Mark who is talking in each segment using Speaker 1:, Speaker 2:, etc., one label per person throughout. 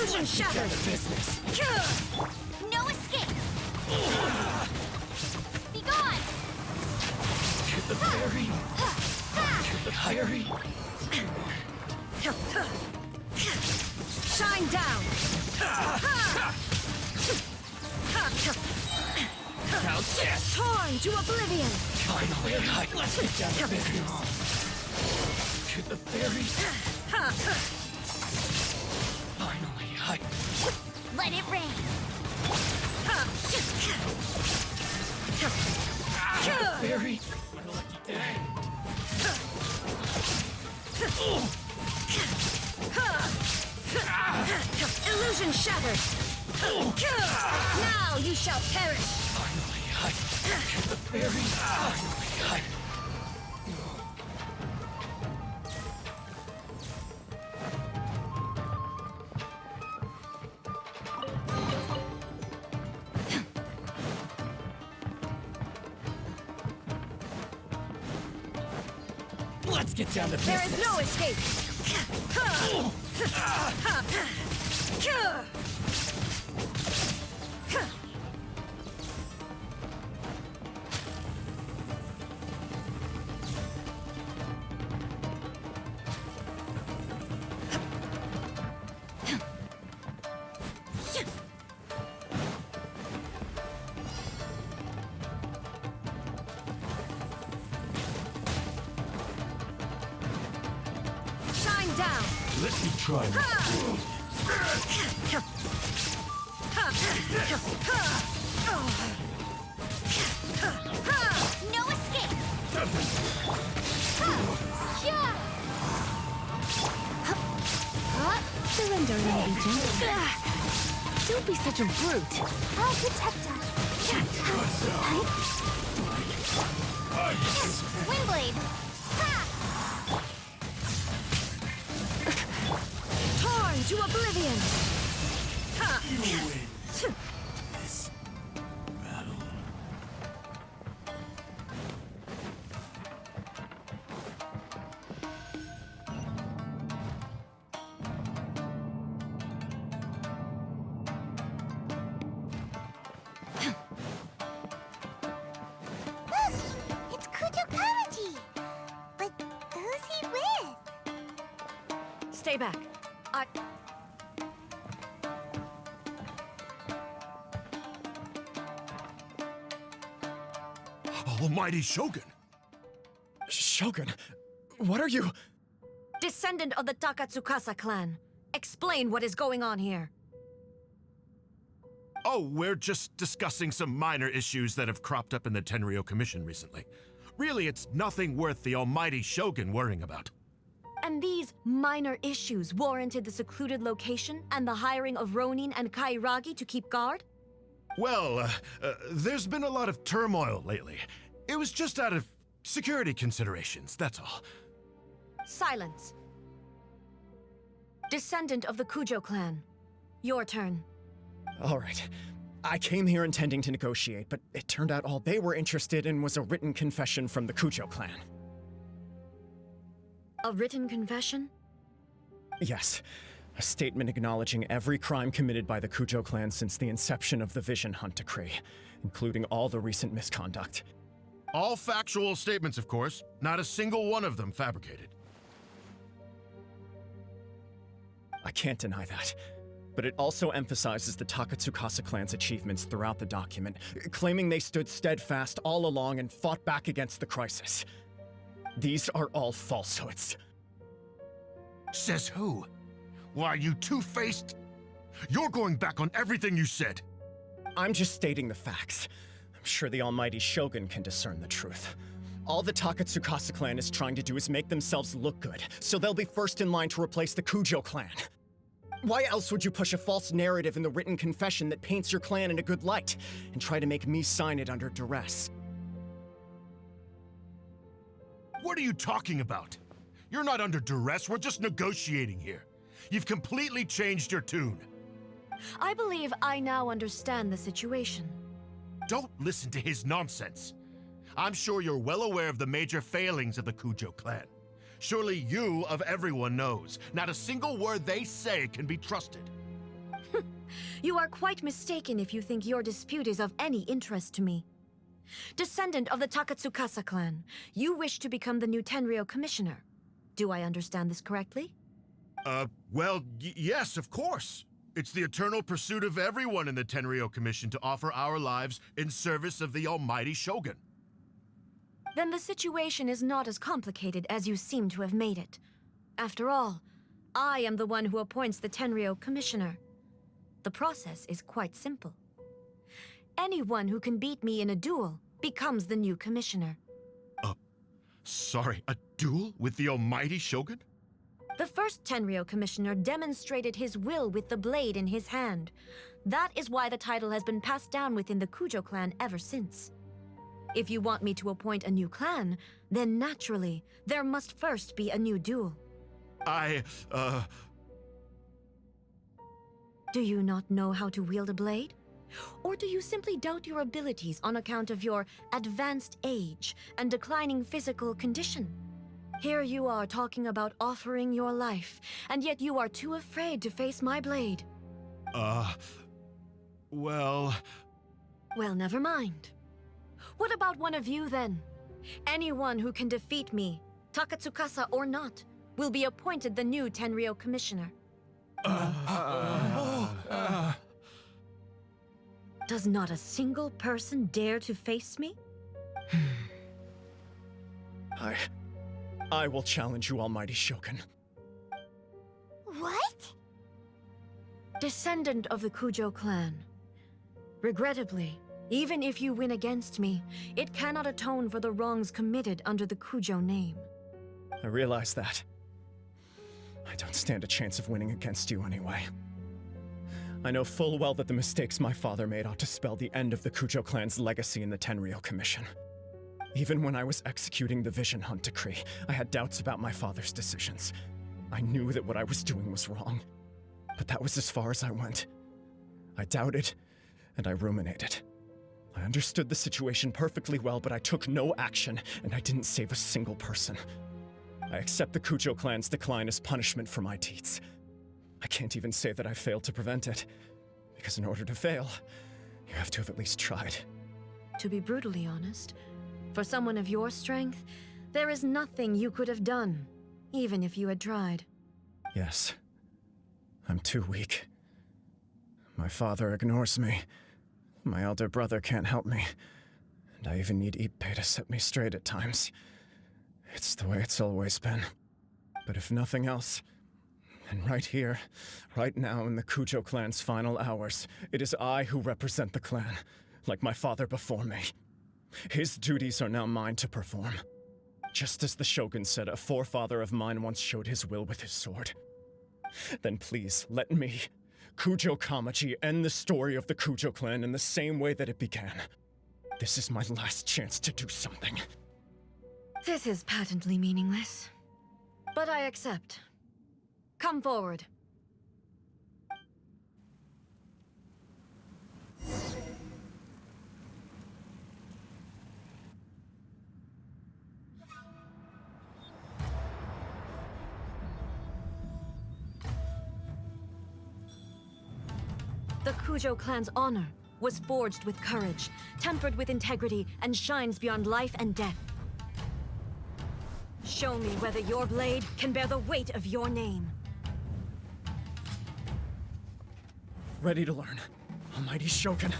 Speaker 1: Illusion shattered!
Speaker 2: Business.
Speaker 3: No escape! Be gone!
Speaker 2: To the very. To the very.
Speaker 1: Shine down!
Speaker 2: Now this.
Speaker 1: Torn to oblivion!
Speaker 2: Finally, let's get down to business. To the very. Finally,
Speaker 3: Let it rain!
Speaker 2: very.
Speaker 1: Illusion shattered! Now you shall perish!
Speaker 2: Finally, to the very. Finally, let's get down to business.
Speaker 1: There is no escape! Shine down!
Speaker 2: Let me try.
Speaker 3: No escape!
Speaker 1: Surrender, Legion. Don't be such a brute.
Speaker 3: I'll protect us! Windblade!
Speaker 1: Torn to oblivion!
Speaker 2: You win this battle.
Speaker 3: It's Kujokaraji! But who's he with?
Speaker 1: Stay back.
Speaker 4: Almighty Shogun!
Speaker 2: Shogun, what are you?
Speaker 1: Descendant of the Takatsukasa clan. Explain what is going on here.
Speaker 4: Oh, we're just discussing some minor issues that have cropped up in the Tenryo Commission recently. Really, it's nothing worth the Almighty Shogun worrying about.
Speaker 1: And these minor issues warranted the secluded location and the hiring of Ronin and Kairagi to keep guard?
Speaker 4: Well, there's been a lot of turmoil lately. It was just out of security considerations, that's all.
Speaker 1: Silence. Descendant of the Kujo clan. Your turn.
Speaker 2: All right. I came here intending to negotiate, but it turned out all they were interested in was a written confession from the Kujo clan.
Speaker 1: A written confession?
Speaker 2: Yes. A statement acknowledging every crime committed by the Kujo clan since the inception of the Vision Hunt Decree, including all the recent misconduct.
Speaker 4: All factual statements, of course. Not a single one of them fabricated.
Speaker 2: I can't deny that. But it also emphasizes the Takatsukasa clan's achievements throughout the document, claiming they stood steadfast all along and fought back against the crisis. These are all falsehoods.
Speaker 4: Says who? Why, you two-faced? You're going back on everything you said.
Speaker 2: I'm just stating the facts. I'm sure the almighty Shogun can discern the truth. All the Takatsukasa clan is trying to do is make themselves look good, so they'll be first in line to replace the Kujo clan. Why else would you push a false narrative in the written confession that paints your clan in a good light, and try to make me sign it under duress?
Speaker 4: What are you talking about? You're not under duress, we're just negotiating here. You've completely changed your tune.
Speaker 1: I believe I now understand the situation.
Speaker 4: Don't listen to his nonsense. I'm sure you're well aware of the major failings of the Kujo clan. Surely you, of everyone, knows not a single word they say can be trusted.
Speaker 1: You are quite mistaken if you think your dispute is of any interest to me. Descendant of the Takatsukasa clan, you wish to become the new Tenryo commissioner. Do I understand this correctly?
Speaker 4: Well, yes, of course. It's the eternal pursuit of everyone in the Tenryo Commission to offer our lives in service of the almighty Shogun.
Speaker 1: Then the situation is not as complicated as you seem to have made it. After all, I am the one who appoints the Tenryo commissioner. The process is quite simple. Anyone who can beat me in a duel becomes the new commissioner.
Speaker 4: Sorry, a duel with the almighty Shogun?
Speaker 1: The first Tenryo commissioner demonstrated his will with the blade in his hand. That is why the title has been passed down within the Kujo clan ever since. If you want me to appoint a new clan, then naturally, there must first be a new duel. Do you not know how to wield a blade? Or do you simply doubt your abilities on account of your advanced age and declining physical condition? Here you are talking about offering your life, and yet you are too afraid to face my blade.
Speaker 4: Well,
Speaker 1: never mind. What about one of you, then? Anyone who can defeat me, Takatsukasa or not, will be appointed the new Tenryo commissioner. Does not a single person dare to face me?
Speaker 2: I will challenge you, almighty Shogun.
Speaker 3: What?
Speaker 1: Descendant of the Kujo clan. Regrettably, even if you win against me, it cannot atone for the wrongs committed under the Kujo name.
Speaker 2: I realize that. I don't stand a chance of winning against you anyway. I know full well that the mistakes my father made ought to spell the end of the Kujo clan's legacy in the Tenryo Commission. Even when I was executing the Vision Hunt decree, I had doubts about my father's decisions. I knew that what I was doing was wrong, but that was as far as I went. I doubted, and I ruminated. I understood the situation perfectly well, but I took no action, and I didn't save a single person. I accept the Kujo clan's decline as punishment for my deeds. I can't even say that I failed to prevent it, because in order to fail, you have to have at least tried.
Speaker 1: To be brutally honest, for someone of your strength, there is nothing you could have done, even if you had tried.
Speaker 2: Yes. I'm too weak. My father ignores me. My elder brother can't help me. And I even need Ippei to set me straight at times. It's the way it's always been. But if nothing else, then right here, right now in the Kujo clan's final hours, it is I who represent the clan, like my father before me. His duties are now mine to perform. Just as the Shogun said, a forefather of mine once showed his will with his sword. Then please, let me, Kujo Kamaji, end the story of the Kujo clan in the same way that it began. This is my last chance to do something.
Speaker 1: This is patently meaningless. But I accept. Come forward. The Kujo clan's honor was forged with courage, tempered with integrity, and shines beyond life and death. Show me whether your blade can bear the weight of your name.
Speaker 2: Ready to learn, almighty Shogun.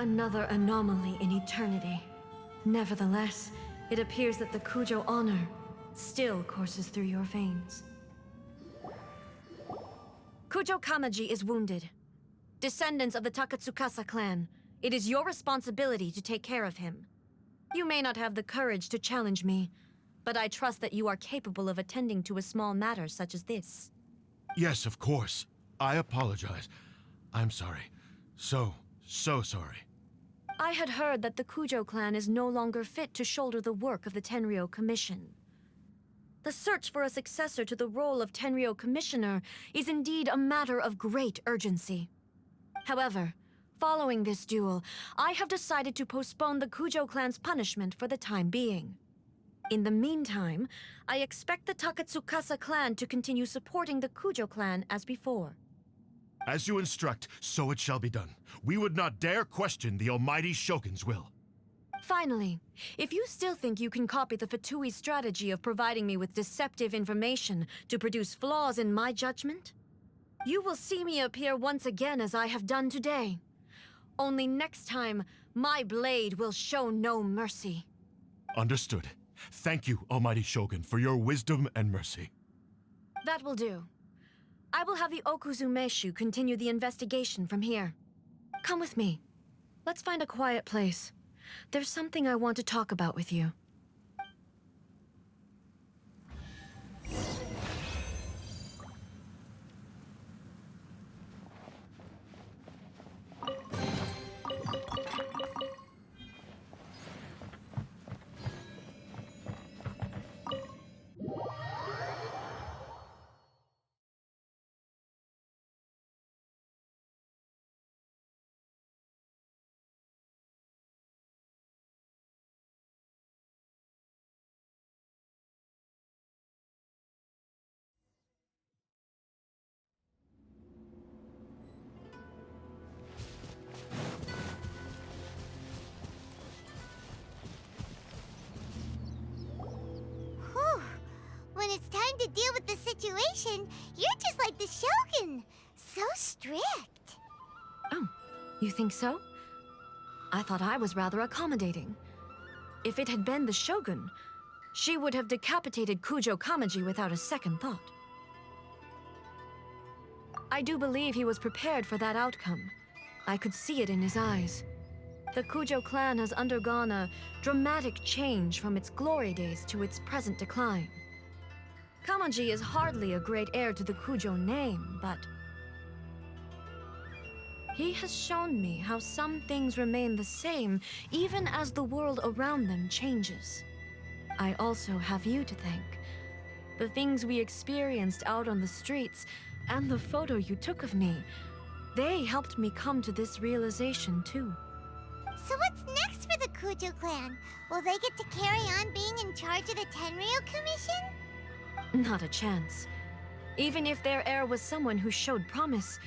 Speaker 1: Another anomaly in eternity. Nevertheless, it appears that the Kujo honor still courses through your veins. Kujo Kamaji is wounded. Descendants of the Takatsukasa clan, it is your responsibility to take care of him. You may not have the courage to challenge me, but I trust that you are capable of attending to a small matter such as this.
Speaker 4: Yes, of course. I apologize. I'm sorry. So sorry.
Speaker 1: I had heard that the Kujo clan is no longer fit to shoulder the work of the Tenryou Commission. The search for a successor to the role of Tenryou Commissioner is indeed a matter of great urgency. However, following this duel, I have decided to postpone the Kujo clan's punishment for the time being. In the meantime, I expect the Takatsukasa clan to continue supporting the Kujo clan as before.
Speaker 4: As you instruct, so it shall be done. We would not dare question the almighty Shogun's will.
Speaker 1: Finally, if you still think you can copy the Fatui strategy of providing me with deceptive information to produce flaws in my judgment, you will see me appear once again as I have done today. Only next time, my blade will show no mercy.
Speaker 4: Understood. Thank you, almighty Shogun, for your wisdom and mercy.
Speaker 1: That will do. I will have the Okuzumeshu continue the investigation from here. Come with me. Let's find a quiet place. There's something I want to talk about with you.
Speaker 3: Whew. When it's time to deal with the situation, you're just like the Shogun. So strict.
Speaker 1: Oh, you think so? I thought I was rather accommodating. If it had been the Shogun, she would have decapitated Kujo Kamaji without a second thought. I do believe he was prepared for that outcome. I could see it in his eyes. The Kujo clan has undergone a dramatic change from its glory days to its present decline. Kamaji is hardly a great heir to the Kujo name, but he has shown me how some things remain the same even as the world around them changes. I also have you to thank. The things we experienced out on the streets and the photo you took of me, they helped me come to this realization too.
Speaker 3: So what's next for the Kujo clan? Will they get to carry on being in charge of the Tenryou Commission?
Speaker 1: Not a chance. Even if their heir was someone who showed promise,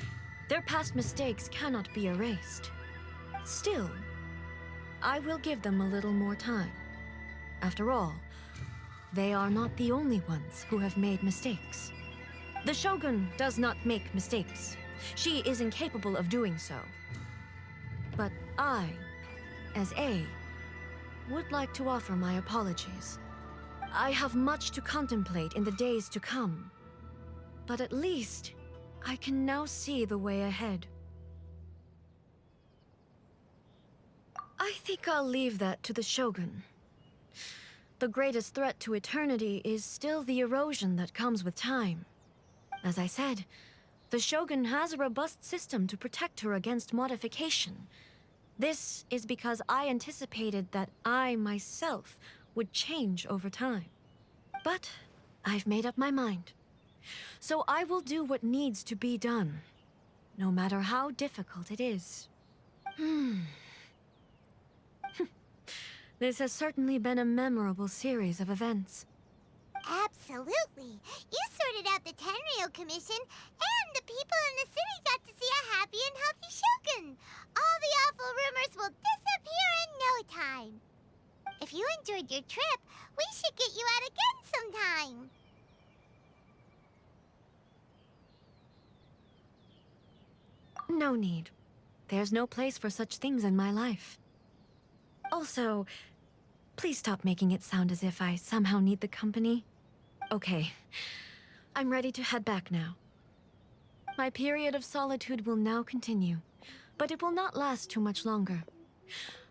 Speaker 1: their past mistakes cannot be erased. Still, I will give them a little more time. After all, they are not the only ones who have made mistakes. The Shogun does not make mistakes. She is incapable of doing so. But I, as A, would like to offer my apologies. I have much to contemplate in the days to come, but at least I can now see the way ahead. I think I'll leave that to the Shogun. The greatest threat to eternity is still the erosion that comes with time. As I said, the Shogun has a robust system to protect her against modification. This is because I anticipated that I myself would change over time. But I've made up my mind. So I will do what needs to be done, no matter how difficult it is. This has certainly been a memorable series of events.
Speaker 3: Absolutely. You sorted out the Tenryo Commission, and the people in the city got to see a happy and healthy Shogun. All the awful rumors will disappear in no time. If you enjoyed your trip, we should get you out again sometime.
Speaker 1: No need. There's no place for such things in my life. Also, please stop making it sound as if I somehow need the company. Okay, I'm ready to head back now. My period of solitude will now continue, but it will not last too much longer.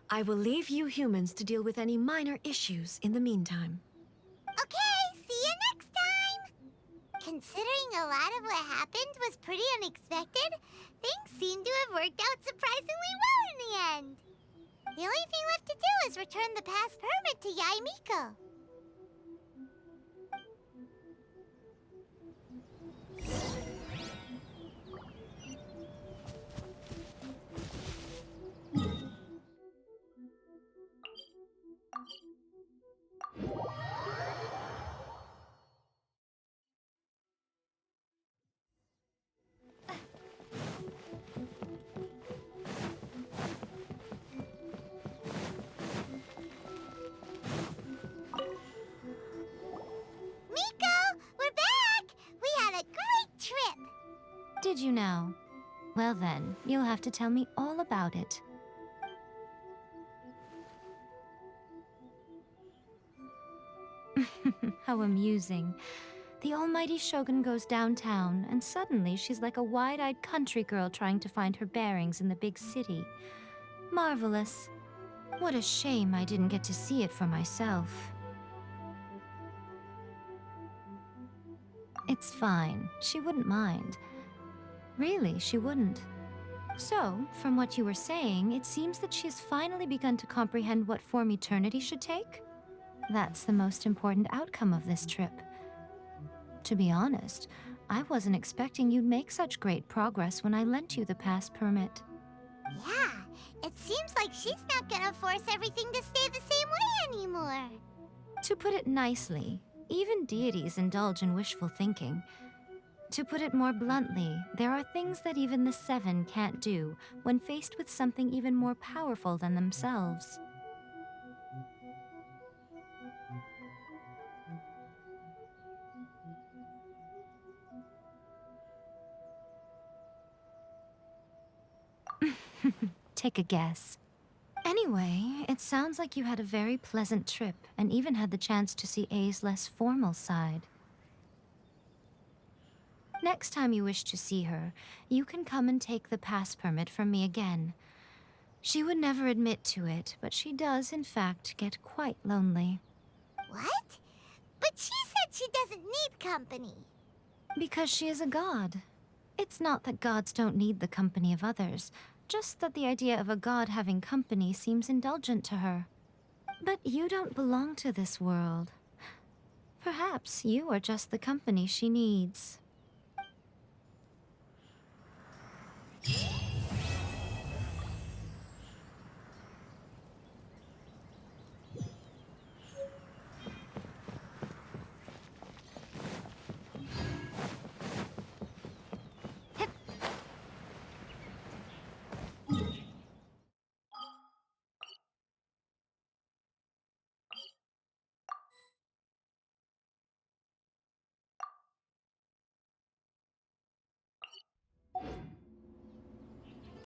Speaker 1: I will leave you humans to deal with any minor issues in the meantime.
Speaker 3: Okay, see you next time! Considering a lot of what happened was pretty unexpected, things seem to have worked out surprisingly well in the end. The only thing left to do is return the pass permit to Yaimiko. Miko, we're back! We had a great trip!
Speaker 5: Did you now? Well then, you'll have to tell me all about it. How amusing. The almighty Shogun goes downtown, and suddenly she's like a wide-eyed country girl trying to find her bearings in the big city. Marvelous. What a shame I didn't get to see it for myself. It's fine. She wouldn't mind. Really, she wouldn't. So, from what you were saying, it seems that she has finally begun to comprehend what form eternity should take? That's the most important outcome of this trip. To be honest, I wasn't expecting you'd make such great progress when I lent you the pass permit.
Speaker 3: Yeah, it seems like she's not gonna force everything to stay the same way anymore.
Speaker 5: To put it nicely, even deities indulge in wishful thinking. To put it more bluntly, there are things that even the Seven can't do when faced with something even more powerful than themselves. Take a guess. Anyway, it sounds like you had a very pleasant trip and even had the chance to see A's less formal side. Next time you wish to see her, you can come and take the pass permit from me again. She would never admit to it, but she does, in fact, get quite lonely.
Speaker 3: What? But she said she doesn't need company.
Speaker 5: Because she is a god. It's not that gods don't need the company of others, just that the idea of a god having company seems indulgent to her. But you don't belong to this world. Perhaps you are just the company she needs.